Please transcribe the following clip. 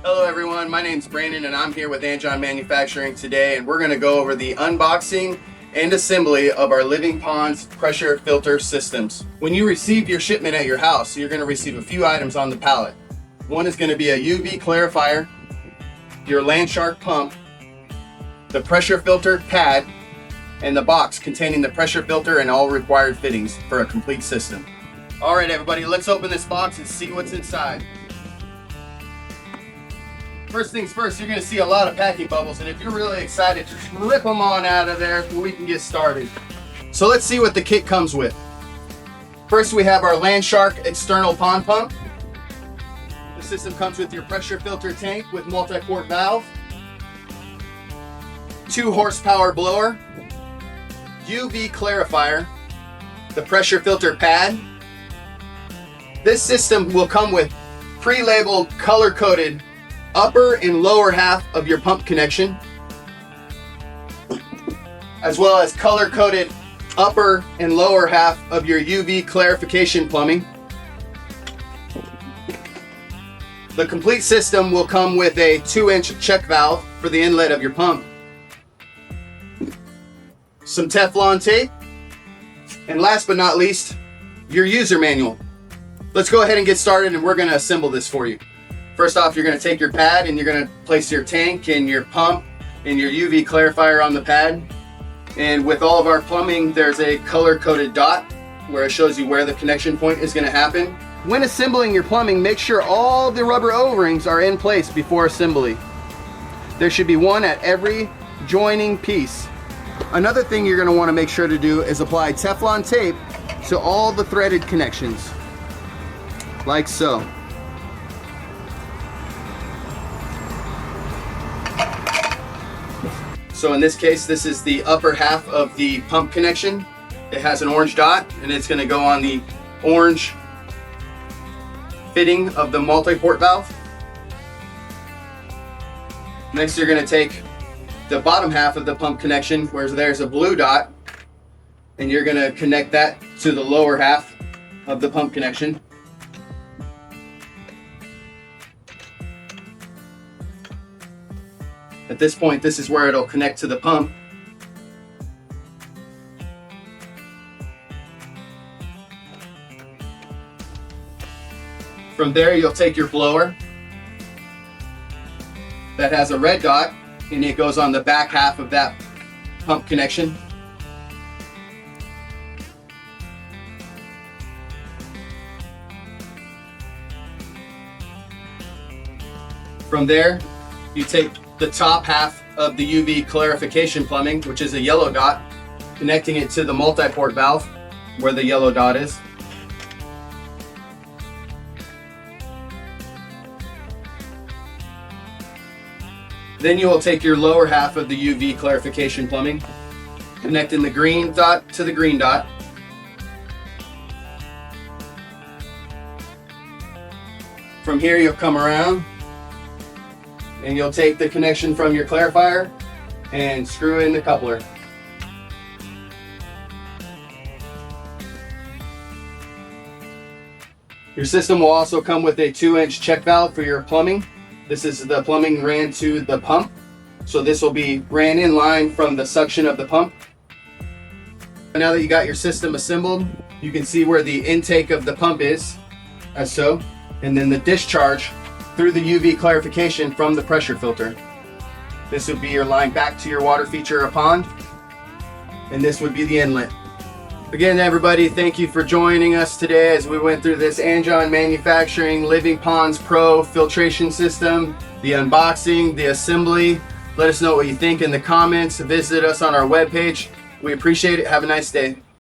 Hello everyone, my name's Brandon and I'm here with Anjon Manufacturing today, and we're going to go over the unboxing and assembly of our Living Ponds pressure filter systems. When you receive your shipment at your house, you're going to receive a few items on the pallet. One is going to be a UV clarifier, your Landshark pump, the pressure filter pad, and the box containing the pressure filter and all required fittings for a complete system. Alright everybody, let's open this box and see what's inside. First things first, you're going to see a lot of packing bubbles, and if you're really excited, just rip them on out of there so we can get started. So let's see what the kit comes with. First we have our Landshark external pond pump. The system comes with your pressure filter tank with multi-port valve, 2 horsepower blower, UV clarifier, the pressure filter pad. This system will come with pre-labeled color-coded upper and lower half of your pump connection, as well as color-coded upper and lower half of your UV clarification plumbing. The complete system will come with a 2-inch check valve for the inlet of your pump, some Teflon tape, and last but not least, your user manual. Let's go ahead and get started, and we're going to assemble this for you. First off, you're going to take your pad and you're going to place your tank and your pump and your UV clarifier on the pad. And with all of our plumbing, there's a color-coded dot where it shows you where the connection point is going to happen. When assembling your plumbing, make sure all the rubber O-rings are in place before assembly. There should be one at every joining piece. Another thing you're going to want to make sure to do is apply Teflon tape to all the threaded connections, like so. So in this case, this is the upper half of the pump connection. It has an orange dot, and it's going to go on the orange fitting of the multi-port valve. Next, you're going to take the bottom half of the pump connection, where there's a blue dot, and you're going to connect that to the lower half of the pump connection. At this point, this is where it'll connect to the pump. From there, you'll take your blower that has a red dot, and it goes on the back half of that pump connection. From there, you take the top half of the UV clarification plumbing, which is a yellow dot, connecting it to the multi-port valve where the yellow dot is. Then you will take your lower half of the UV clarification plumbing, connecting the green dot to the green dot. From here, you'll come around and you'll take the connection from your clarifier and screw in the coupler. Your system will also come with a 2-inch check valve for your plumbing. This is the plumbing ran to the pump, so this will be ran in line from the suction of the pump. Now that you got your system assembled, you can see where the intake of the pump is, as so, and then the discharge through the UV clarification from the pressure filter. This would be your line back to your water feature or pond, and this would be the inlet. Again, everybody, thank you for joining us today as we went through this Anjon Manufacturing Living Ponds Pro filtration system, the unboxing, the assembly. Let us know what you think in the comments. Visit us on our webpage. We appreciate it. Have a nice day.